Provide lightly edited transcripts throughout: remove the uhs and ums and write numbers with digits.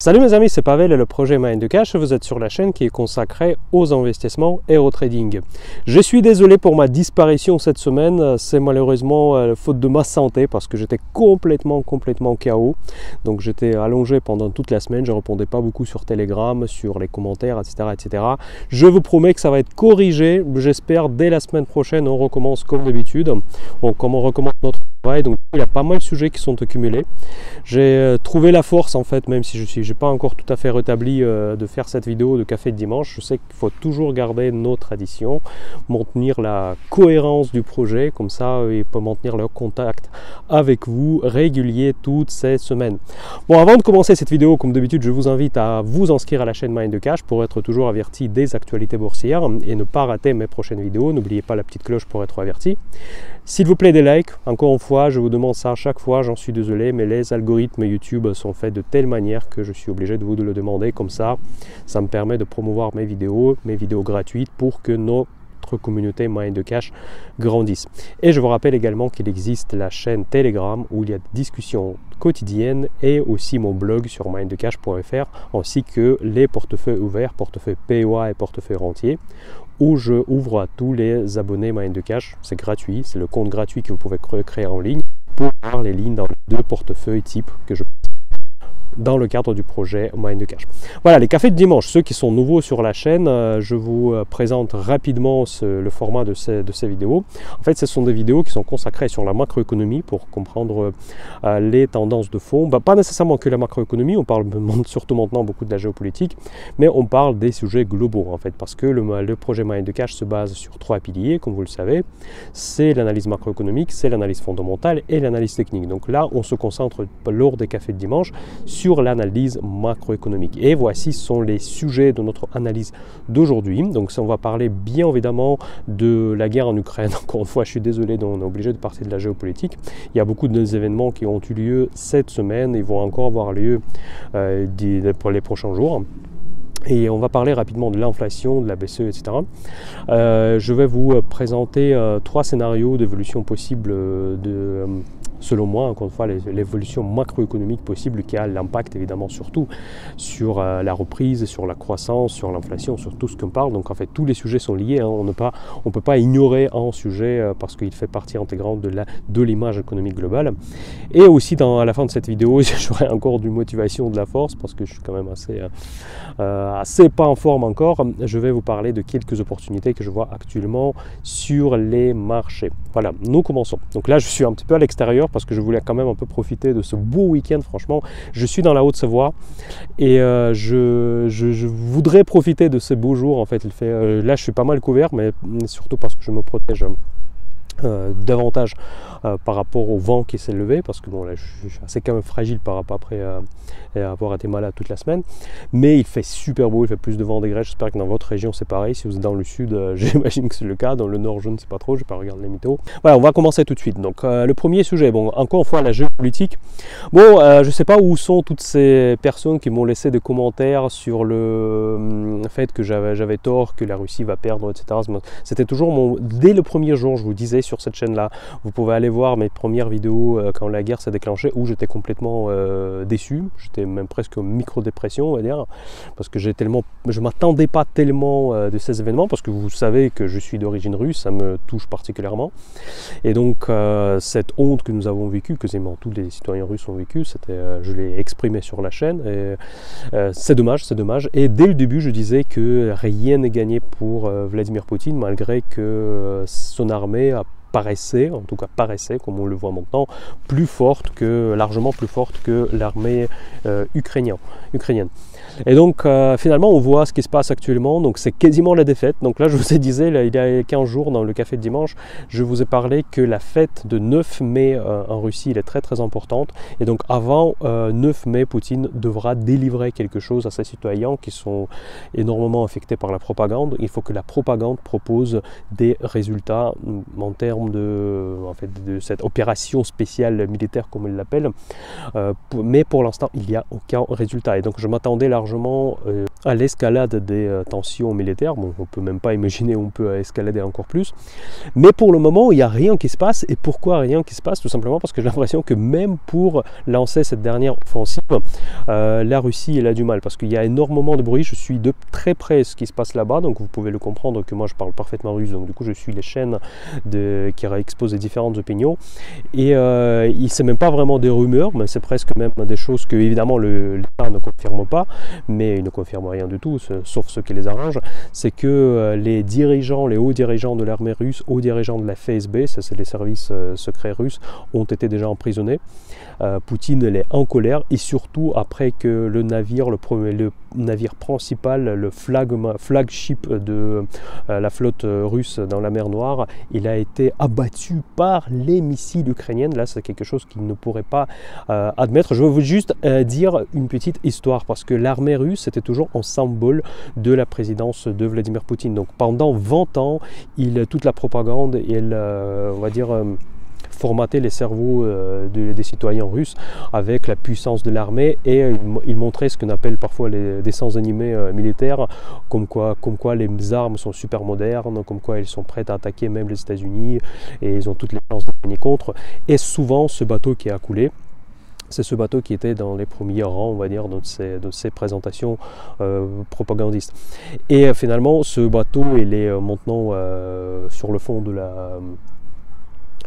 Salut mes amis, c'est Pavel et le projet Mind Cash. Vous êtes sur la chaîne qui est consacrée aux investissements et au trading. Je suis désolé pour ma disparition cette semaine. C'est malheureusement faute de ma santé parce que j'étais complètement KO. Donc j'étais allongé pendant toute la semaine. Je ne répondais pas beaucoup sur Telegram, sur les commentaires, etc. Je vous promets que ça va être corrigé. J'espère dès la semaine prochaine, on recommence comme d'habitude. On recommence notre travail. Donc il y a pas mal de sujets qui sont accumulés. J'ai trouvé la force en fait, même si je n'ai pas encore tout à fait rétabli de faire cette vidéo de café de dimanche. Je sais qu'il faut toujours garder nos traditions, maintenir la cohérence du projet, comme ça il peut maintenir le contact avec vous régulier toutes ces semaines. Bon, avant de commencer cette vidéo, comme d'habitude, je vous invite à vous inscrire à la chaîne Mind Cash pour être toujours averti des actualités boursières et ne pas rater mes prochaines vidéos. N'oubliez pas la petite cloche pour être averti. S'il vous plaît, des likes. Encore une fois, je vous demande ça à chaque fois, j'en suis désolé, mais les algorithmes YouTube sont faits de telle manière que je suis obligé de vous le demander. Comme ça me permet de promouvoir mes vidéos gratuites pour que notre communauté Mind Cash grandisse. Et je vous rappelle également qu'il existe la chaîne Telegram où il y a des discussions quotidiennes et aussi mon blog sur mindcash.fr ainsi que les portefeuilles ouverts, portefeuille POA et portefeuille rentier, où je ouvre à tous les abonnés Mind Cash. C'est gratuit, c'est le compte gratuit que vous pouvez créer en ligne pour voir les lignes dans les deux portefeuilles types que je dans le cadre du projet Mind Cash. Voilà, les cafés de dimanche, ceux qui sont nouveaux sur la chaîne, je vous présente rapidement le format de ces vidéos. En fait, ce sont des vidéos qui sont consacrées sur la macroéconomie pour comprendre les tendances de fond. Pas nécessairement que la macroéconomie, on parle surtout maintenant beaucoup de la géopolitique, mais on parle des sujets globaux en fait, parce que le projet Mind Cash se base sur 3 piliers, comme vous le savez. C'est l'analyse macroéconomique, c'est l'analyse fondamentale et l'analyse technique. Donc là, on se concentre lors des cafés de dimanche sur l'analyse macroéconomique. Et voici sont les sujets de notre analyse d'aujourd'hui. Donc on va parler bien évidemment de la guerre en Ukraine. Encore une fois, je suis désolé, on est obligé de partir de la géopolitique. Il y a beaucoup d'événements qui ont eu lieu cette semaine et vont encore avoir lieu pour les prochains jours. Et on va parler rapidement de l'inflation, de la BCE, etc. Je vais vous présenter 3 scénarios d'évolution possible selon moi, encore une fois, l'évolution macroéconomique possible qui a l'impact évidemment surtout sur la reprise, sur la croissance, sur l'inflation, sur tout ce qu'on parle. Donc en fait, tous les sujets sont liés. On ne peut pas ignorer un sujet parce qu'il fait partie intégrante de l'image économique globale. Et aussi, à la fin de cette vidéo, j'aurai encore du motivation, de la force, parce que je suis quand même assez pas en forme encore. Je vais vous parler de quelques opportunités que je vois actuellement sur les marchés. Voilà, nous commençons. Donc là, je suis un petit peu à l'extérieur parce que je voulais quand même un peu profiter de ce beau week-end. Franchement, je suis dans la Haute-Savoie et je voudrais profiter de ce beau jour. En fait, là, je suis pas mal couvert, mais surtout parce que je me protège davantage par rapport au vent qui s'est levé, parce que bon, là je suis assez quand même fragile par rapport après avoir été malade toute la semaine, mais il fait super beau, il fait plus de 20 degrés. J'espère que dans votre région c'est pareil. Si vous êtes dans le sud, j'imagine que c'est le cas. Dans le nord, je ne sais pas trop, je vais pas regarder les météos. Voilà, on va commencer tout de suite. Donc le premier sujet, bon, encore une fois la géopolitique. Bon, je sais pas où sont toutes ces personnes qui m'ont laissé des commentaires sur le fait que j'avais tort, que la Russie va perdre, etc. C'était toujours dès le premier jour, je vous disais sur cette chaîne là, vous pouvez aller voir mes premières vidéos quand la guerre s'est déclenchée, où j'étais complètement déçu, j'étais même presque en micro-dépression on va dire, parce que je m'attendais pas tellement de ces événements, parce que vous savez que je suis d'origine russe, ça me touche particulièrement, et donc cette honte que nous avons vécue, quasiment tous les citoyens russes ont vécu, je l'ai exprimé sur la chaîne, et c'est dommage, et dès le début je disais que rien n'est gagné pour Vladimir Poutine, malgré que son armée paraissait, comme on le voit maintenant, largement plus forte que l'armée ukrainienne. Et donc finalement on voit ce qui se passe actuellement, donc c'est quasiment la défaite. Donc là je vous ai dit, il y a 15 jours dans le café de dimanche, je vous ai parlé que la fête de 9 mai en Russie elle est très très importante, et donc avant 9 mai Poutine devra délivrer quelque chose à ses citoyens qui sont énormément affectés par la propagande. Il faut que la propagande propose des résultats en termes de cette opération spéciale militaire comme il l'appelle, mais pour l'instant il n'y a aucun résultat, et donc je m'attendais largement à l'escalade des tensions militaires. Bon, on ne peut même pas imaginer où on peut escalader encore plus. Mais pour le moment, il n'y a rien qui se passe. Et pourquoi rien qui se passe? Tout simplement parce que j'ai l'impression que même pour lancer cette dernière offensive, la Russie, elle a du mal. Parce qu'il y a énormément de bruit. Je suis de très près ce qui se passe là-bas. Donc vous pouvez le comprendre que moi, je parle parfaitement russe. Donc du coup, je suis les chaînes qui exposent les différentes opinions. Et c'est même pas vraiment des rumeurs, mais c'est presque même des choses que, évidemment, l'État ne confirme pas. Mais il ne confirme rien du tout, sauf ceux qui les arrangent. C'est que les dirigeants, les hauts dirigeants de l'armée russe, hauts dirigeants de la FSB, ça c'est les services secrets russes, ont été déjà emprisonnés. Poutine elle est en colère, et surtout après que le navire principal, le flagship de la flotte russe dans la mer Noire, il a été abattu par les missiles ukrainiens. Là, c'est quelque chose qu'il ne pourrait pas admettre. Je vais vous juste dire une petite histoire, parce que l'armée russe était toujours en symbole de la présidence de Vladimir Poutine. Donc pendant 20 ans, toute la propagande, on va dire, formater les cerveaux des citoyens russes avec la puissance de l'armée, et il montrait ce qu'on appelle parfois les dessins animés militaires, comme quoi les armes sont super modernes, comme quoi elles sont prêtes à attaquer même les États-Unis, et ils ont toutes les chances de gagner contre. Et souvent, ce bateau qui a coulé, c'est ce bateau qui était dans les premiers rangs, on va dire, de ces présentations propagandistes. Et finalement, ce bateau, il est maintenant sur le fond de la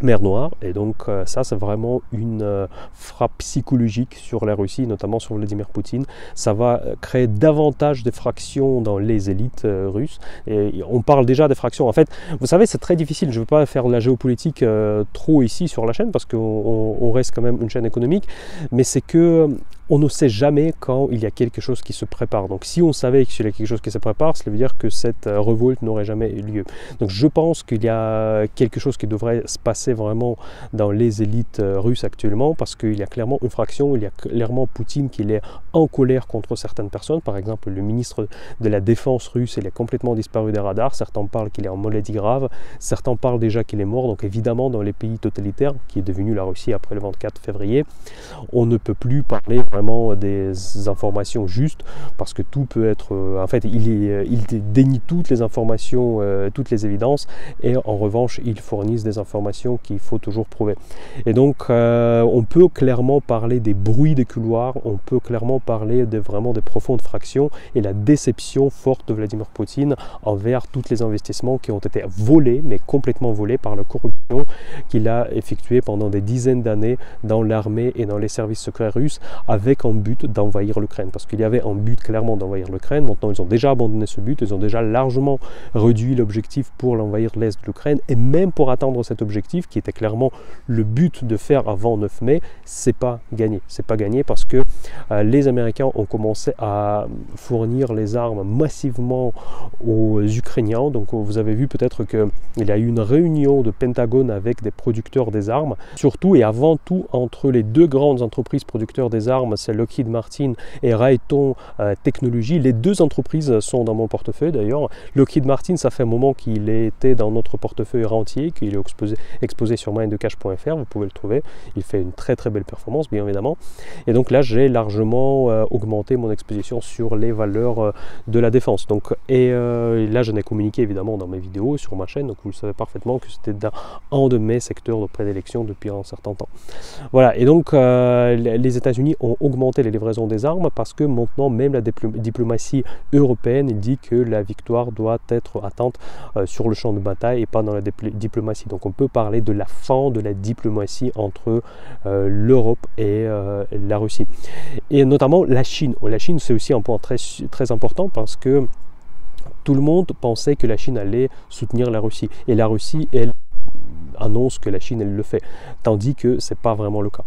mer Noire, et donc ça c'est vraiment une frappe psychologique sur la Russie, notamment sur Vladimir Poutine. Ça va créer davantage de fractions dans les élites russes, et on parle déjà des fractions. En fait, vous savez, c'est très difficile, je ne veux pas faire de la géopolitique trop ici sur la chaîne, parce qu'on reste quand même une chaîne économique, mais c'est que on ne sait jamais quand il y a quelque chose qui se prépare. Donc si on savait qu'il y a quelque chose qui se prépare, cela veut dire que cette révolte n'aurait jamais eu lieu. Donc je pense qu'il y a quelque chose qui devrait se passer vraiment dans les élites russes actuellement, parce qu'il y a clairement une fraction, il y a clairement Poutine qui est en colère contre certaines personnes. Par exemple, le ministre de la Défense russe, il est complètement disparu des radars. Certains parlent qu'il est en maladie grave, certains parlent déjà qu'il est mort. Donc évidemment, dans les pays totalitaires, qui est devenu la Russie après le 24 février, on ne peut plus parler vraiment des informations justes, parce que tout peut être... en fait, il dénie toutes les informations, toutes les évidences, et en revanche, ils fournissent des informations qu'il faut toujours prouver. Et donc, on peut clairement parler des bruits des couloirs, on peut clairement parler vraiment des profondes fractions, et la déception forte de Vladimir Poutine envers tous les investissements qui ont été volés, mais complètement volés par la corruption qu'il a effectuée pendant des dizaines d'années dans l'armée et dans les services secrets russes, avec en but d'envahir l'Ukraine, parce qu'il y avait un but clairement d'envahir l'Ukraine. Maintenant, ils ont déjà abandonné ce but, ils ont déjà largement réduit l'objectif pour l'envahir l'Est de l'Ukraine, et même pour atteindre cet objectif, qui était clairement le but de faire avant 9 mai, c'est pas gagné. C'est pas gagné parce que les Américains ont commencé à fournir les armes massivement aux Ukrainiens. Donc vous avez vu peut-être qu'il y a eu une réunion de Pentagone avec des producteurs des armes, surtout et avant tout entre les deux grandes entreprises producteurs des armes, c'est Lockheed Martin et Raytheon Technologies. Les deux entreprises sont dans mon portefeuille d'ailleurs. Lockheed Martin, ça fait un moment qu'il était dans notre portefeuille rentier, qu'il est exposé sur mindthecash.fr, vous pouvez le trouver. Il fait une très très belle performance, bien évidemment. Et donc là, j'ai largement augmenté mon exposition sur les valeurs de la défense. Donc, là, je n'ai communiqué évidemment dans mes vidéos sur ma chaîne, donc vous le savez parfaitement que c'était un de mes secteurs de prédilection depuis un certain temps. Voilà, et donc les États-Unis ont augmenté les livraisons des armes, parce que maintenant même la diplomatie européenne, il dit que la victoire doit être atteinte sur le champ de bataille et pas dans la diplomatie. Donc on peut parler de la fin de la diplomatie entre l'Europe et la Russie. Et notamment la Chine. La Chine, c'est aussi un point très, très important, parce que tout le monde pensait que la Chine allait soutenir la Russie. Et la Russie, elle annonce que la Chine elle le fait, tandis que c'est pas vraiment le cas.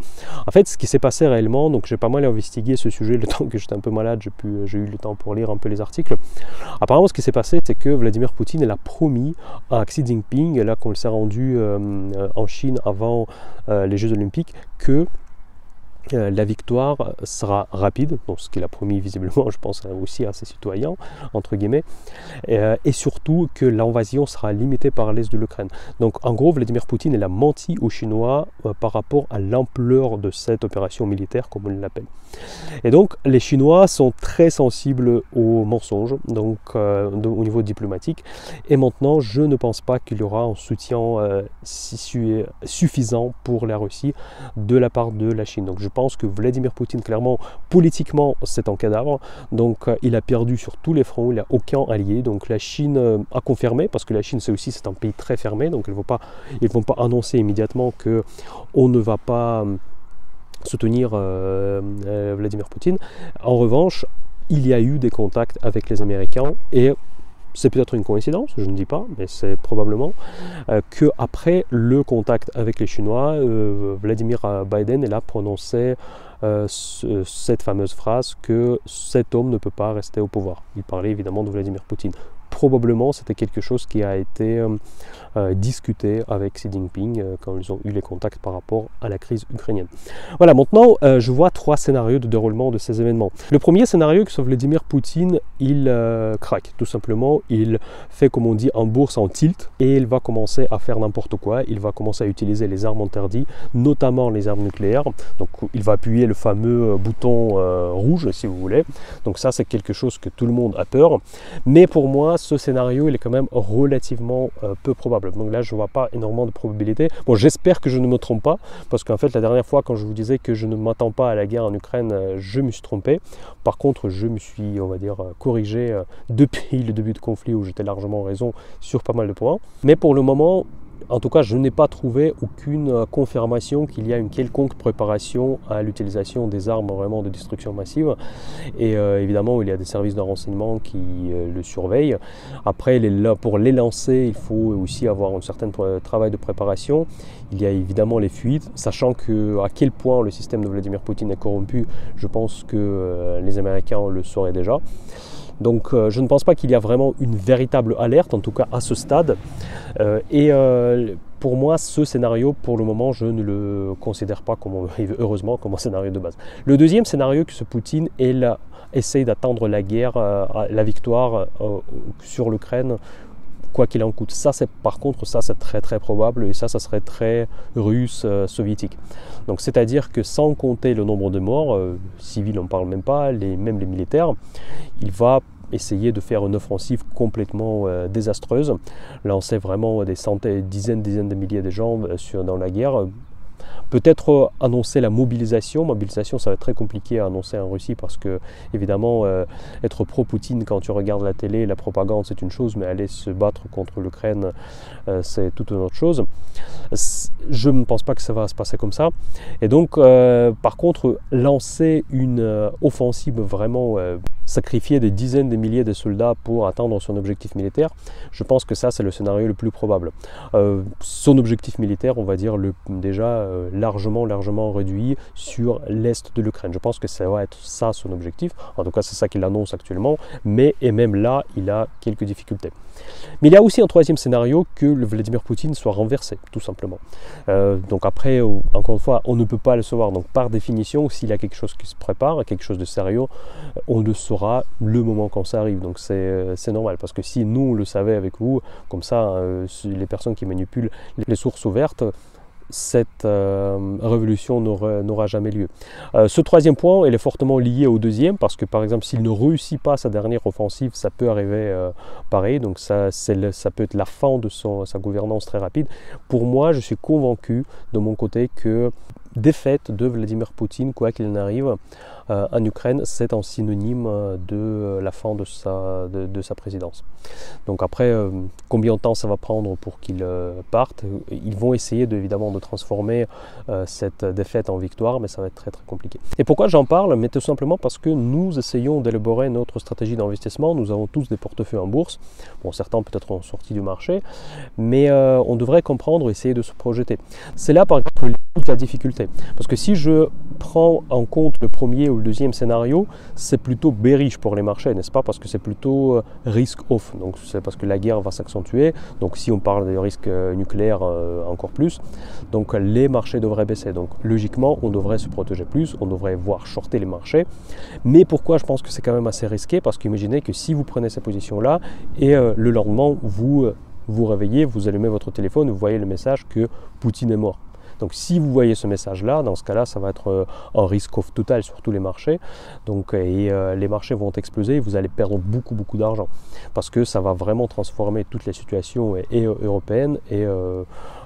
En fait, ce qui s'est passé réellement, donc j'ai pas mal investigué ce sujet le temps que j'étais un peu malade, j'ai eu le temps pour lire un peu les articles. Apparemment, ce qui s'est passé, c'est que Vladimir Poutine elle a promis à Xi Jinping, là qu'on s'est rendu en Chine avant les Jeux Olympiques, que la victoire sera rapide, donc ce qu'il a promis visiblement, je pense aussi à ses citoyens, entre guillemets, et surtout que l'invasion sera limitée par l'est de l'Ukraine. Donc en gros, Vladimir Poutine il a menti aux Chinois par rapport à l'ampleur de cette opération militaire, comme on l'appelle. Et donc les Chinois sont très sensibles aux mensonges, donc au niveau diplomatique, et maintenant je ne pense pas qu'il y aura un soutien suffisant pour la Russie de la part de la Chine. Donc je pense que Vladimir Poutine, clairement, politiquement, c'est un cadavre. Donc il a perdu sur tous les fronts, il n'a aucun allié. Donc la Chine a confirmé, parce que la Chine, c'est un pays très fermé, donc ils ne vont pas annoncer immédiatement qu'on ne va pas soutenir Vladimir Poutine. En revanche, il y a eu des contacts avec les Américains et c'est peut-être une coïncidence, je ne dis pas, mais c'est probablement qu'après le contact avec les Chinois, Vladimir Biden a prononcé cette fameuse phrase que cet homme ne peut pas rester au pouvoir. Il parlait évidemment de Vladimir Poutine. Probablement, c'était quelque chose qui a été discuté avec Xi Jinping quand ils ont eu les contacts par rapport à la crise ukrainienne. Voilà, maintenant, je vois 3 scénarios de déroulement de ces événements. Le premier scénario, que Vladimir Poutine, il craque, tout simplement. Il fait, comme on dit, en bourse en tilt et il va commencer à faire n'importe quoi. Il va commencer à utiliser les armes interdites, notamment les armes nucléaires. Donc, il va appuyer le fameux bouton rouge, si vous voulez. Donc ça, c'est quelque chose que tout le monde a peur. Mais pour moi, ce scénario, il est quand même relativement peu probable. Donc là, je ne vois pas énormément de probabilité. Bon, j'espère que je ne me trompe pas, parce qu'en fait, la dernière fois, quand je vous disais que je ne m'attends pas à la guerre en Ukraine, je me suis trompé. Par contre, je me suis, on va dire, corrigé depuis le début du conflit, où j'étais largement en raison sur pas mal de points. Mais pour le moment, en tout cas, je n'ai pas trouvé aucune confirmation qu'il y a une quelconque préparation à l'utilisation des armes vraiment de destruction massive. Et évidemment, il y a des services de renseignement qui le surveillent. Après, pour les lancer, il faut aussi avoir un certain travail de préparation. Il y a évidemment les fuites, sachant à quel point le système de Vladimir Poutine est corrompu, je pense que les Américains le sauraient déjà. Donc je ne pense pas qu'il y a vraiment une véritable alerte, en tout cas à ce stade. Pour moi, ce scénario, pour le moment, je ne le considère pas, heureusement, comme un scénario de base. Le deuxième scénario, que ce Poutine essaye d'attendre la guerre, la victoire sur l'Ukraine, quoi qu'il en coûte. Ça, par contre, c'est très très probable, et ça serait très russe, soviétique. Donc c'est-à-dire que sans compter le nombre de morts, civils on ne parle même pas, même les militaires, il va essayer de faire une offensive complètement désastreuse, lancer vraiment des centaines, dizaines de milliers de gens dans la guerre. Peut-être annoncer la mobilisation. Mobilisation, ça va être très compliqué à annoncer en Russie parce que, évidemment, être pro-Poutine quand tu regardes la télé, la propagande, c'est une chose, mais aller se battre contre l'Ukraine, c'est toute une autre chose. Je ne pense pas que ça va se passer comme ça. Et donc, par contre, lancer une offensive vraiment, sacrifier des dizaines de milliers de soldats pour atteindre son objectif militaire, je pense que ça, c'est le scénario le plus probable. Son objectif militaire, on va dire, déjà largement réduit sur l'est de l'Ukraine. Je pense que ça va être ça son objectif. En tout cas, c'est ça qu'il annonce actuellement. Et même là, il a quelques difficultés. Mais il y a aussi un troisième scénario, que le Vladimir Poutine soit renversé, tout simplement. Donc après, encore une fois, on ne peut pas le savoir. Donc par définition, s'il y a quelque chose qui se prépare, quelque chose de sérieux, on le saura le moment quand ça arrive. Donc c'est normal, parce que si nous on le savait avec vous, comme ça, les personnes qui manipulent les sources ouvertes, cette révolution n'aura jamais lieu. Ce troisième point, il est fortement lié au deuxième, parce que par exemple, s'il ne réussit pas sa dernière offensive, ça peut arriver pareil, donc ça peut être la fin de sa gouvernance très rapide. Pour moi, je suis convaincu de mon côté que défaite de Vladimir Poutine, quoi qu'il en arrive, en Ukraine, c'est un synonyme de la fin de sa présidence. Donc après, combien de temps ça va prendre pour qu'il parte? Ils vont essayer évidemment de transformer cette défaite en victoire, mais ça va être très très compliqué. Et pourquoi j'en parle? Mais tout simplement parce que nous essayons d'élaborer notre stratégie d'investissement. Nous avons tous des portefeuilles en bourse. Bon, certains peut-être ont sorti du marché, mais on devrait comprendre, essayer de se projeter. C'est là par exemple toute la difficulté. Parce que si je prends en compte le premier ou le deuxième scénario, c'est plutôt bearish pour les marchés, n'est-ce pas? Parce que c'est plutôt risk off. Donc c'est parce que la guerre va s'accentuer. Donc si on parle de risque nucléaire, encore plus. Donc les marchés devraient baisser. Donc logiquement, on devrait se protéger plus. On devrait voir shorter les marchés. Mais pourquoi je pense que c'est quand même assez risqué? Parce qu'imaginez que si vous prenez ces positions-là et le lendemain, vous réveillez, vous allumez votre téléphone, vous voyez le message que Poutine est mort. Donc si vous voyez ce message-là, dans ce cas-là, ça va être un risk-off total sur tous les marchés. Donc, les marchés vont exploser et vous allez perdre beaucoup d'argent. Parce que ça va vraiment transformer toute la situation européenne et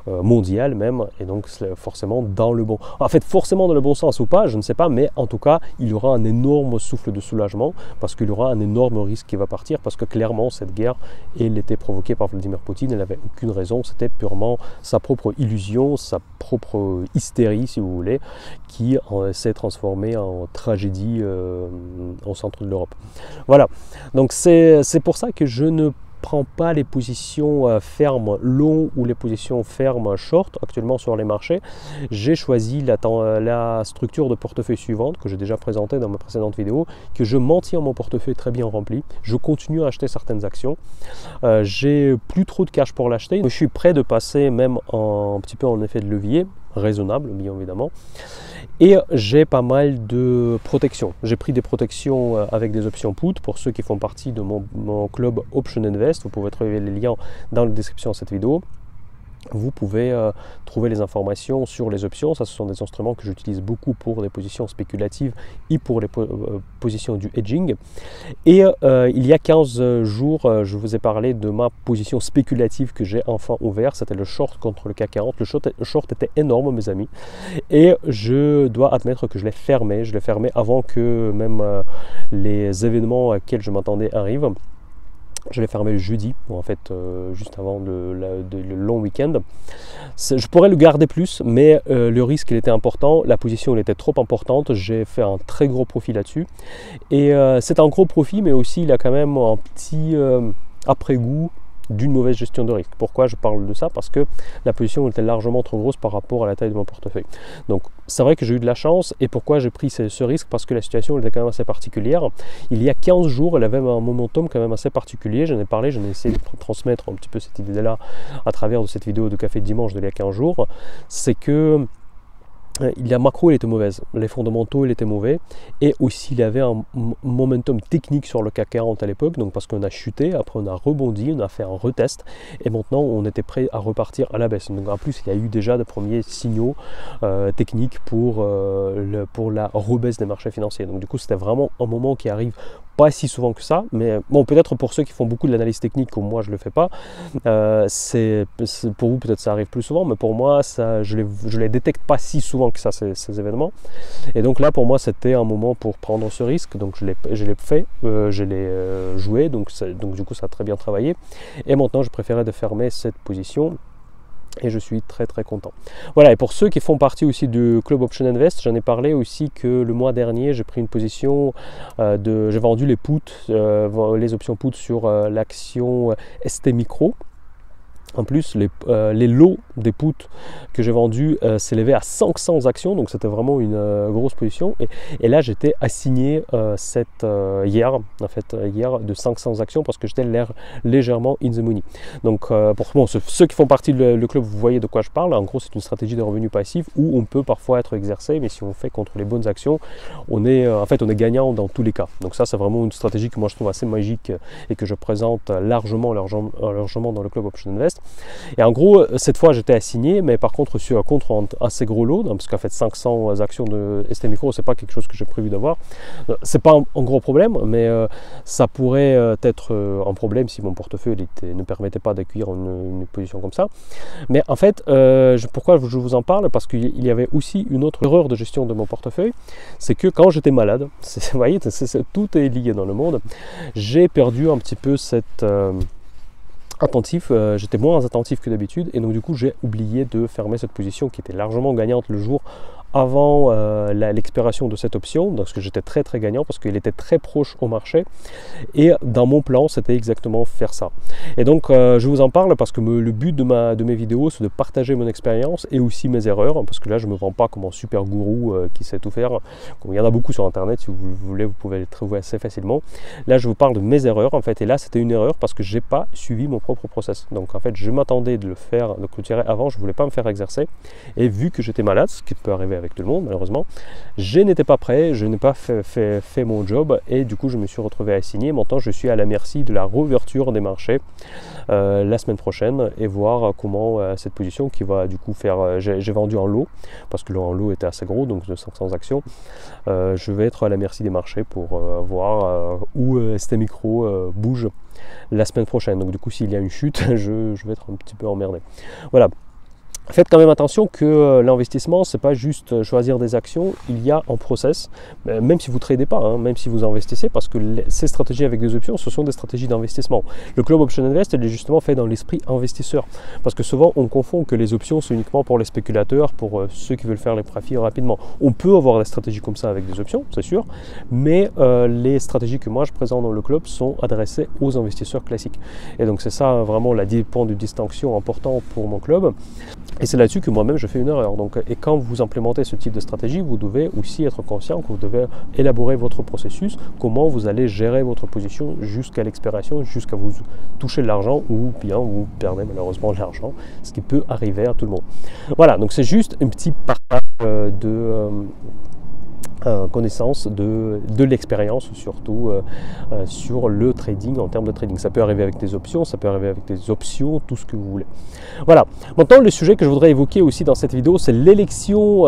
mondiale même. Et donc forcément dans le bon... En fait, forcément dans le bon sens ou pas, je ne sais pas. Mais en tout cas, il y aura un énorme souffle de soulagement. Parce qu'il y aura un énorme risque qui va partir. Parce que clairement, cette guerre, elle était provoquée par Vladimir Poutine. Elle n'avait aucune raison. C'était purement sa propre illusion, sa propre hystérie, si vous voulez, qui s'est transformée en tragédie au centre de l'Europe. Voilà, donc c'est pour ça que je ne prends pas les positions fermes long ou les positions fermes short actuellement sur les marchés. J'ai choisi la structure de portefeuille suivante que j'ai déjà présentée dans ma précédente vidéo, que je maintiens mon portefeuille très bien rempli. Je continue à acheter certaines actions. J'ai plus trop de cash pour l'acheter. Je suis prêt de passer même un petit peu en effet de levier, raisonnable bien évidemment. Et j'ai pas mal de protections. J'ai pris des protections avec des options put pour ceux qui font partie de mon club Option Invest. Vous pouvez trouver les liens dans la description de cette vidéo. Vous pouvez trouver les informations sur les options. Ça, ce sont des instruments que j'utilise beaucoup pour des positions spéculatives et pour les positions du hedging. Et il y a 15 jours, je vous ai parlé de ma position spéculative que j'ai enfin ouverte. C'était le short contre le CAC 40. Le short était énorme, mes amis. Et je dois admettre que je l'ai fermé. Je l'ai fermé avant que même les événements auxquels je m'attendais arrivent. Je l'ai fermé le jeudi, en fait, juste avant le long week-end. Je pourrais le garder plus, mais le risque il était important, la position elle était trop importante, j'ai fait un très gros profit là-dessus. Et c'est un gros profit, mais aussi il a quand même un petit après-goût d'une mauvaise gestion de risque. Pourquoi je parle de ça? Parce que la position était largement trop grosse par rapport à la taille de mon portefeuille. Donc c'est vrai que j'ai eu de la chance. Et pourquoi j'ai pris ce risque? Parce que la situation était quand même assez particulière. Il y a 15 jours, elle avait un momentum quand même assez particulier. J'en ai parlé, j'en ai essayé de transmettre un petit peu cette idée-là à travers de cette vidéo de Café de Dimanche d'il y a 15 jours. C'est que la macro elle était mauvaise, les fondamentaux il était mauvais, et aussi il y avait un momentum technique sur le CAC 40 à l'époque, donc parce qu'on a chuté, après on a rebondi, on a fait un retest, et maintenant on était prêt à repartir à la baisse. Donc en plus il y a eu déjà de premiers signaux techniques pour la rebaisse des marchés financiers. Donc du coup c'était vraiment un moment qui arrive pas si souvent que ça, mais bon, peut-être pour ceux qui font beaucoup de l'analyse technique comme moi je le fais pas, pour vous peut-être ça arrive plus souvent, mais pour moi ça, je les détecte pas si souvent que ça, ces événements. Et donc là pour moi c'était un moment pour prendre ce risque, donc je l'ai fait, je l'ai joué, donc du coup ça a très bien travaillé, et maintenant je préférais de fermer cette position. Et je suis très content. Voilà, et pour ceux qui font partie aussi du Club Option Invest, j'en ai parlé aussi que le mois dernier, j'ai pris une position j'ai vendu les puts, les options put sur l'action ST Micro. En plus, les lots des puts que j'ai vendus s'élevaient à 500 actions, donc c'était vraiment une grosse position. Et là, j'étais assigné hier de 500 actions parce que j'étais légèrement in the money. Donc, pour ceux qui font partie du club, vous voyez de quoi je parle. En gros, c'est une stratégie de revenus passifs où on peut parfois être exercé, mais si on fait contre les bonnes actions, on est gagnant dans tous les cas. Donc ça, c'est vraiment une stratégie que moi je trouve assez magique et que je présente largement dans le club Option Invest. Et en gros, cette fois j'étais assigné, mais par contre contre un assez gros lot, parce qu'en fait 500 actions de ST Micro, c'est pas quelque chose que j'ai prévu d'avoir. C'est pas un gros problème, mais ça pourrait être un problème si mon portefeuille ne permettait pas d'accueillir une position comme ça. Mais en fait, pourquoi je vous en parle? Parce qu'il y avait aussi une autre erreur de gestion de mon portefeuille, c'est que quand j'étais malade, vous voyez, tout est lié dans le monde, j'ai perdu un petit peu cette... j'étais moins attentif que d'habitude, et donc du coup j'ai oublié de fermer cette position qui était largement gagnante le jour avant l'expiration de cette option, parce que j'étais très gagnant, parce qu'il était très proche au marché. Et dans mon plan, c'était exactement faire ça. Et donc, je vous en parle parce que le but de mes vidéos, c'est de partager mon expérience et aussi mes erreurs, parce que là, je ne me vends pas comme un super gourou qui sait tout faire. Il y en a beaucoup sur Internet, si vous voulez, vous pouvez les trouver assez facilement. Là, je vous parle de mes erreurs, en fait. Et là, c'était une erreur parce que je n'ai pas suivi mon propre process. Donc, en fait, je m'attendais de le faire, de clôturer avant. Je ne voulais pas me faire exercer. Et vu que j'étais malade, ce qui peut arriver avec tout le monde, malheureusement, je n'étais pas prêt, je n'ai pas fait mon job. Et du coup, je me suis retrouvé à signer. Maintenant, je suis à la merci de la réouverture des marchés la semaine prochaine et voir comment cette position qui va du coup faire... j'ai vendu en lot, parce que en lot était assez gros, donc de 500 actions. Je vais être à la merci des marchés pour voir où ST Micro bouge la semaine prochaine. Donc du coup, s'il y a une chute, je vais être un petit peu emmerdé. Voilà. Faites quand même attention que l'investissement, c'est pas juste choisir des actions, il y a un process, même si vous ne tradez pas, hein, même si vous investissez, parce que ces stratégies avec des options, ce sont des stratégies d'investissement. Le Club Option Invest, elle est justement fait dans l'esprit investisseur, parce que souvent on confond que les options, c'est uniquement pour les spéculateurs, pour ceux qui veulent faire les profits rapidement. On peut avoir des stratégies comme ça avec des options, c'est sûr, mais les stratégies que moi je présente dans le club sont adressées aux investisseurs classiques. Et donc c'est ça vraiment la point de distinction important pour mon club. Et c'est là-dessus que moi-même je fais une erreur. Donc, et quand vous implémentez ce type de stratégie, vous devez aussi être conscient que vous devez élaborer votre processus, comment vous allez gérer votre position jusqu'à l'expiration, jusqu'à vous toucher de l'argent ou bien vous perdez malheureusement de l'argent, ce qui peut arriver à tout le monde. Voilà, donc c'est juste un petit partage de connaissance de l'expérience surtout sur le trading en termes de trading. Ça peut arriver avec des options, ça peut arriver avec des options, tout ce que vous voulez. Voilà. Maintenant, le sujet que je voudrais évoquer aussi dans cette vidéo, c'est l'élection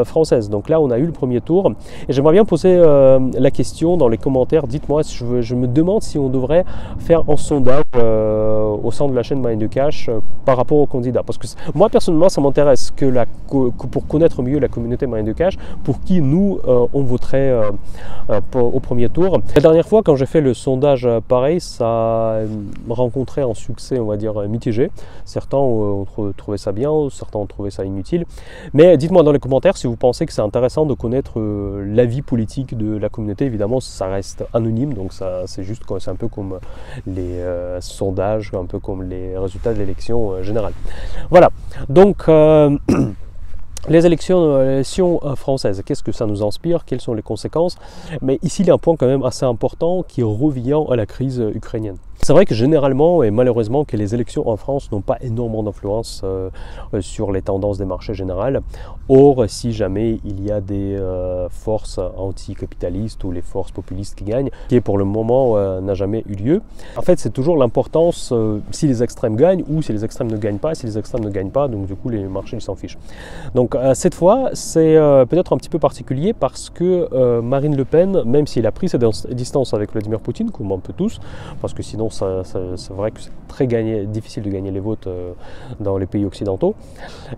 française. Donc là, on a eu le premier tour et j'aimerais bien poser la question dans les commentaires. Dites-moi, je me demande si on devrait faire un sondage au sein de la chaîne Mind the Cash par rapport aux candidats. Parce que moi, personnellement, ça m'intéresse pour connaître mieux la communauté Mind the Cash, pour qui nous on voterait au premier tour. La dernière fois, quand j'ai fait le sondage pareil, ça a rencontré un succès, on va dire, mitigé. Certains ont trouvé ça bien, certains ont trouvé ça inutile. Mais dites-moi dans les commentaires si vous pensez que c'est intéressant de connaître l'avis politique de la communauté. Évidemment, ça reste anonyme, donc c'est juste, c'est un peu comme les sondages, un peu comme les résultats de l'élection générale. Voilà, donc... les élections françaises, qu'est-ce que ça nous inspire? Quelles sont les conséquences? Mais ici, il y a un point quand même assez important qui revient à la crise ukrainienne. C'est vrai que généralement et malheureusement que les élections en France n'ont pas énormément d'influence sur les tendances des marchés généraux. Or, si jamais il y a des forces anticapitalistes ou les forces populistes qui gagnent, qui pour le moment n'a jamais eu lieu, en fait c'est toujours l'importance si les extrêmes gagnent ou si les extrêmes ne gagnent pas. Si les extrêmes ne gagnent pas, donc du coup les marchés s'en fichent. Donc cette fois c'est peut-être un petit peu particulier parce que Marine Le Pen, même s'il a pris ses distances avec Vladimir Poutine, comme un peu tous, parce que sinon c'est vrai que c'est très difficile de gagner les votes dans les pays occidentaux.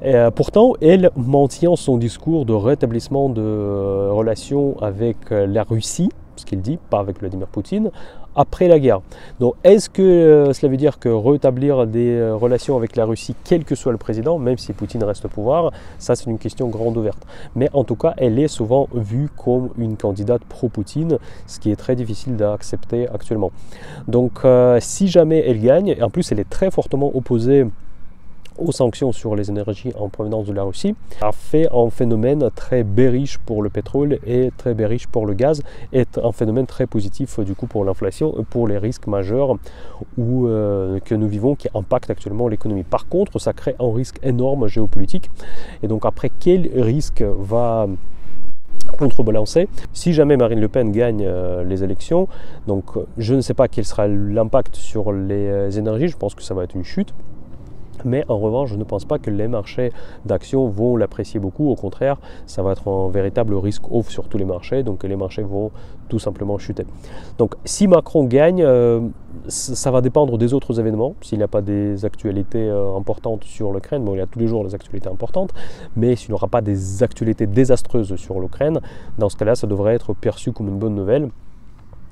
Et, pourtant, elle maintient son discours de rétablissement de relations avec la Russie, ce qu'il dit, pas avec Vladimir Poutine, après la guerre. Donc est-ce que cela veut dire que rétablir des relations avec la Russie, quel que soit le président, même si Poutine reste au pouvoir, ça c'est une question grande ouverte. Mais en tout cas, elle est souvent vue comme une candidate pro-Poutine, ce qui est très difficile d'accepter actuellement. Donc si jamais elle gagne, et en plus elle est très fortement opposée aux sanctions sur les énergies en provenance de la Russie, a fait un phénomène très bearish pour le pétrole et très bearish pour le gaz, et un phénomène très positif du coup pour l'inflation, pour les risques majeurs que nous vivons qui impactent actuellement l'économie. Par contre, ça crée un risque énorme géopolitique, et donc après quel risque va contrebalancer si jamais Marine Le Pen gagne les élections? Donc je ne sais pas quel sera l'impact sur les énergies, je pense que ça va être une chute. Mais en revanche, je ne pense pas que les marchés d'actions vont l'apprécier beaucoup. Au contraire, ça va être un véritable risque off sur tous les marchés. Donc les marchés vont tout simplement chuter. Donc si Macron gagne, ça va dépendre des autres événements. S'il n'y a pas des actualités importantes sur l'Ukraine, bon, il y a tous les jours des actualités importantes, mais s'il n'y aura pas des actualités désastreuses sur l'Ukraine, dans ce cas-là, ça devrait être perçu comme une bonne nouvelle.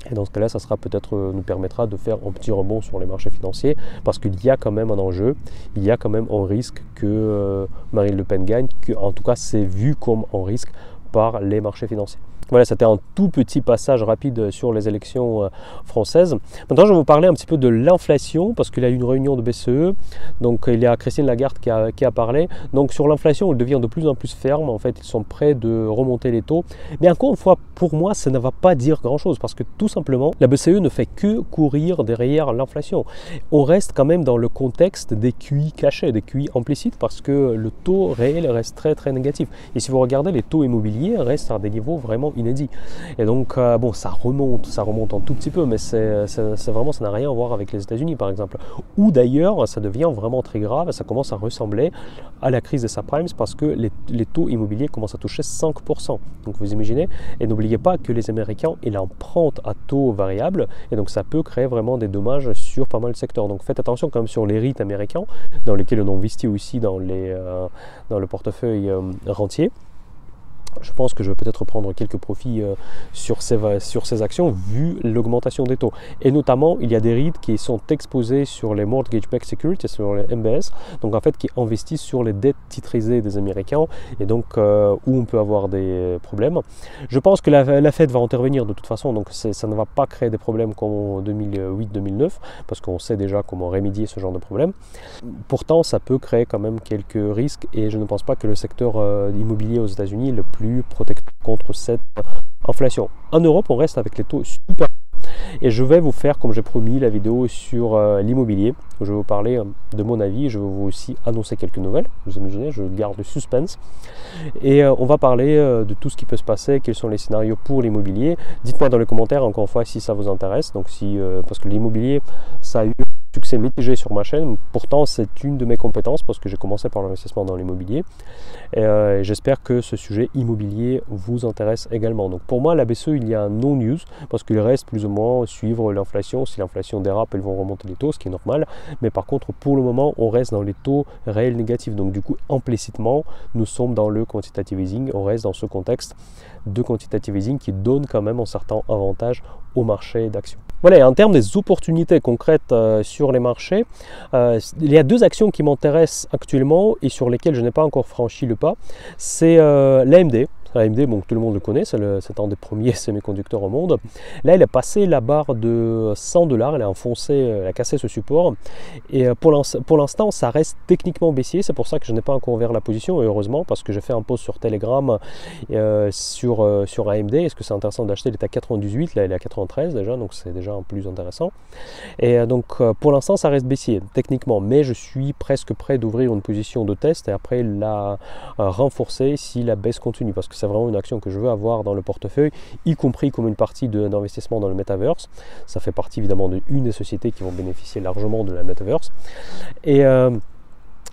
Et dans ce cas-là, ça sera peut-être nous permettra de faire un petit rebond sur les marchés financiers parce qu'il y a quand même un enjeu, il y a quand même un risque que Marine Le Pen gagne, que en tout cas c'est vu comme un risque par les marchés financiers. Voilà, c'était un tout petit passage rapide sur les élections françaises. Maintenant, je vais vous parler un petit peu de l'inflation, parce qu'il y a eu une réunion de BCE. Donc, il y a Christine Lagarde qui a parlé. Donc, sur l'inflation, elle devient de plus en plus ferme. En fait, ils sont prêts de remonter les taux. Mais encore une fois, pour moi, ça ne va pas dire grand-chose, parce que tout simplement, la BCE ne fait que courir derrière l'inflation. On reste quand même dans le contexte des QI cachés, des QI implicites, parce que le taux réel reste très, très négatif. Et si vous regardez, les taux immobiliers restent à des niveaux vraiment inédit. Et donc, bon, ça remonte un tout petit peu, mais c'est vraiment, ça n'a rien à voir avec les États-Unis, par exemple. Ou d'ailleurs, ça devient vraiment très grave, ça commence à ressembler à la crise des subprimes parce que les taux immobiliers commencent à toucher 5%. Donc, vous imaginez, et n'oubliez pas que les Américains, ils empruntent à taux variable, et donc ça peut créer vraiment des dommages sur pas mal de secteurs. Donc, faites attention quand même sur les REIT américains, dans lesquels on investit aussi dans le portefeuille rentier. Je pense que je vais peut-être prendre quelques profits sur ces actions vu l'augmentation des taux. Et notamment, il y a des REIT qui sont exposés sur les mortgage-backed securities, sur les MBS, donc en fait qui investissent sur les dettes titrisées des Américains et donc où on peut avoir des problèmes. Je pense que la Fed va intervenir de toute façon, donc ça ne va pas créer des problèmes comme en 2008-2009 parce qu'on sait déjà comment remédier ce genre de problème. Pourtant, ça peut créer quand même quelques risques et je ne pense pas que le secteur immobilier aux États-Unis est le plus protecteur contre cette inflation. En Europe, on reste avec les taux super. Et je vais vous faire, comme j'ai promis, la vidéo sur l'immobilier. Je vais vous parler de mon avis. Je vais vous aussi annoncer quelques nouvelles. Vous imaginez, je garde le suspense. Et on va parler de tout ce qui peut se passer, quels sont les scénarios pour l'immobilier. Dites-moi dans les commentaires, encore une fois, si ça vous intéresse. Donc, parce que l'immobilier, ça a eu un succès mitigé sur ma chaîne. Pourtant, c'est une de mes compétences parce que j'ai commencé par l'investissement dans l'immobilier. Et j'espère que ce sujet immobilier vous intéresse également. Donc, pour moi, la BCE, il y a un non-news parce qu'il reste plus ou moins suivre l'inflation. Si l'inflation dérape, elles vont remonter les taux, ce qui est normal. Mais par contre, pour le moment, on reste dans les taux réels négatifs. Donc, du coup, implicitement, nous sommes dans le quantitative easing. On reste dans ce contexte de quantitative easing qui donne quand même un certain avantage au marché d'actions. Voilà, et en termes des opportunités concrètes sur les marchés, il y a deux actions qui m'intéressent actuellement et sur lesquelles je n'ai pas encore franchi le pas. C'est l'AMD. AMD, bon, tout le monde le connaît, c'est un des premiers semi-conducteurs au monde. Là, il a passé la barre de 100$, elle a enfoncé, elle a cassé ce support. Et pour l'instant, ça reste techniquement baissier, c'est pour ça que je n'ai pas encore ouvert la position, et heureusement, parce que j'ai fait un post sur Telegram sur AMD. Est-ce que c'est intéressant d'acheter? Il est à 98, là il est à 93 déjà, donc c'est déjà un plus intéressant. Et donc pour l'instant, ça reste baissier, techniquement, mais je suis presque prêt d'ouvrir une position de test et après la renforcer si la baisse continue, parce que c'est vraiment une action que je veux avoir dans le portefeuille, y compris comme une partie d'investissement dans le Metaverse. Ça fait partie évidemment d'une des sociétés qui vont bénéficier largement de la Metaverse. Et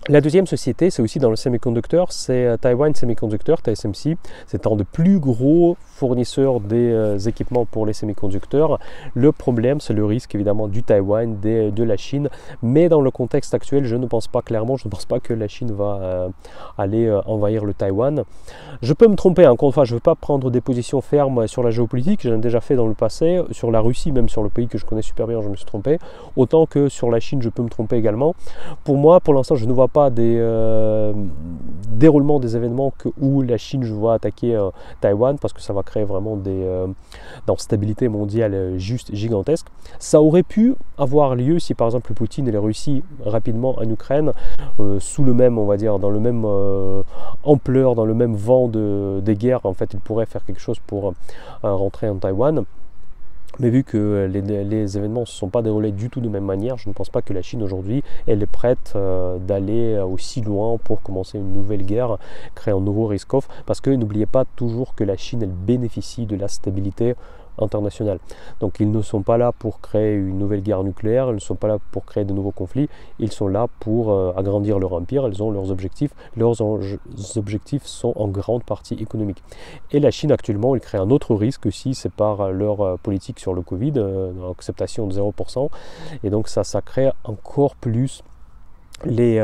la deuxième société, c'est aussi dans le semi-conducteur, c'est Taiwan Semiconductor, TSMC. C'est un des plus gros fournisseurs des équipements pour les semi-conducteurs. Le problème, c'est le risque évidemment du Taïwan, de la Chine. Mais dans le contexte actuel, je ne pense pas clairement, je ne pense pas que la Chine va aller envahir le Taïwan. Je peux me tromper, encore une fois, je ne veux pas prendre des positions fermes sur la géopolitique, j'en ai déjà fait dans le passé. Sur la Russie, même sur le pays que je connais super bien, je me suis trompé. Autant que sur la Chine, je peux me tromper également. Pour moi, pour l'instant, je ne vois pas des déroulements des événements où la Chine je vois attaquer Taïwan parce que ça va créer vraiment des instabilité mondiale juste gigantesque. Ça aurait pu avoir lieu si par exemple Poutine et la Russie rapidement en Ukraine sous le même, on va dire, dans le même ampleur, dans le même vent des guerres, en fait ils pourraient faire quelque chose pour rentrer en Taïwan. Mais vu que les événements ne se sont pas déroulés du tout de même manière, je ne pense pas que la Chine aujourd'hui elle est prête d'aller aussi loin pour commencer une nouvelle guerre, créer un nouveau risk-off, parce que n'oubliez pas toujours que la Chine elle bénéficie de la stabilité internationale. Donc ils ne sont pas là pour créer une nouvelle guerre nucléaire, ils ne sont pas là pour créer de nouveaux conflits, ils sont là pour agrandir leur empire, ils ont leurs objectifs sont en grande partie économiques. Et la Chine actuellement, elle crée un autre risque aussi, c'est par leur politique sur le Covid, l'acceptation de 0%, et donc ça crée encore plus les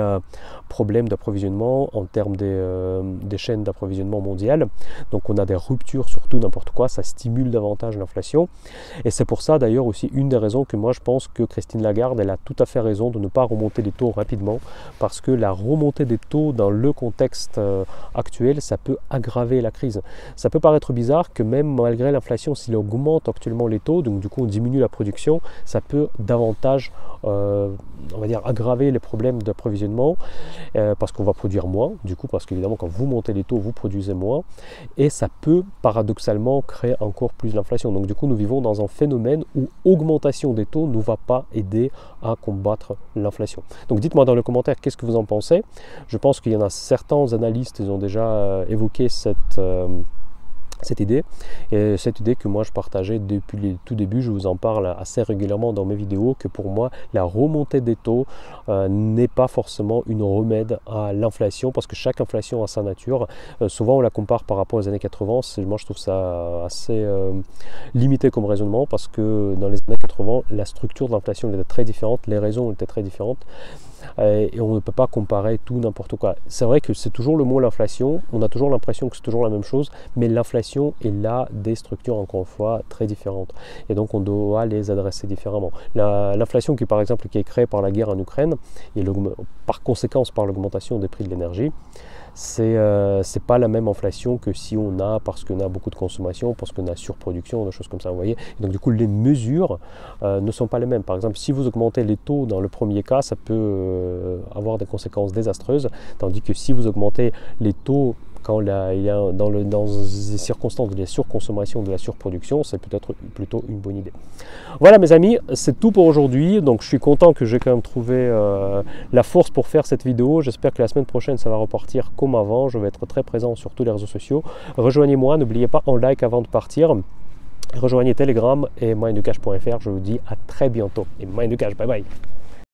problèmes d'approvisionnement en termes des chaînes d'approvisionnement mondiales. Donc on a des ruptures sur tout n'importe quoi, ça stimule davantage l'inflation. Et c'est pour ça d'ailleurs aussi une des raisons que moi je pense que Christine Lagarde, elle a tout à fait raison de ne pas remonter les taux rapidement, parce que la remontée des taux dans le contexte actuel, ça peut aggraver la crise. Ça peut paraître bizarre que même malgré l'inflation, s'il augmente actuellement les taux, donc du coup on diminue la production, ça peut davantage on va dire aggraver les problèmes d'approvisionnement parce qu'on va produire moins, du coup, parce qu'évidemment quand vous montez les taux, vous produisez moins, et ça peut paradoxalement créer encore plus l'inflation. Donc du coup, nous vivons dans un phénomène où augmentation des taux ne va pas aider à combattre l'inflation. Donc dites-moi dans les commentaires qu'est-ce que vous en pensez. Je pense qu'il y en a certains analystes, ils ont déjà évoqué cette idée, et cette idée que moi je partageais depuis le tout début, je vous en parle assez régulièrement dans mes vidéos, que pour moi la remontée des taux n'est pas forcément une remède à l'inflation, parce que chaque inflation a sa nature. Souvent on la compare par rapport aux années 80, moi je trouve ça assez limité comme raisonnement, parce que dans les années 80 la structure de l'inflation était très différente, les raisons étaient très différentes, et on ne peut pas comparer tout n'importe quoi. C'est vrai que c'est toujours le mot l'inflation, on a toujours l'impression que c'est toujours la même chose, mais l'inflation est là des structures encore une fois très différentes, et donc on doit les adresser différemment. L'inflation qui par exemple qui est créée par la guerre en Ukraine et par conséquence par l'augmentation des prix de l'énergie, c'est pas la même inflation que si on a, parce qu'on a beaucoup de consommation, parce qu'on a surproduction, des choses comme ça, vous voyez. Et donc du coup les mesures ne sont pas les mêmes. Par exemple, si vous augmentez les taux dans le premier cas, ça peut avoir des conséquences désastreuses, tandis que si vous augmentez les taux quand il y a dans des circonstances de la surconsommation, de la surproduction, c'est peut-être plutôt une bonne idée. Voilà mes amis, c'est tout pour aujourd'hui. Donc je suis content que j'ai quand même trouvé la force pour faire cette vidéo. J'espère que la semaine prochaine ça va repartir comme avant. Je vais être très présent sur tous les réseaux sociaux. Rejoignez-moi, n'oubliez pas un like avant de partir. Rejoignez Telegram et mindthecash.fr. Je vous dis à très bientôt. Et Mind the Cash, bye bye.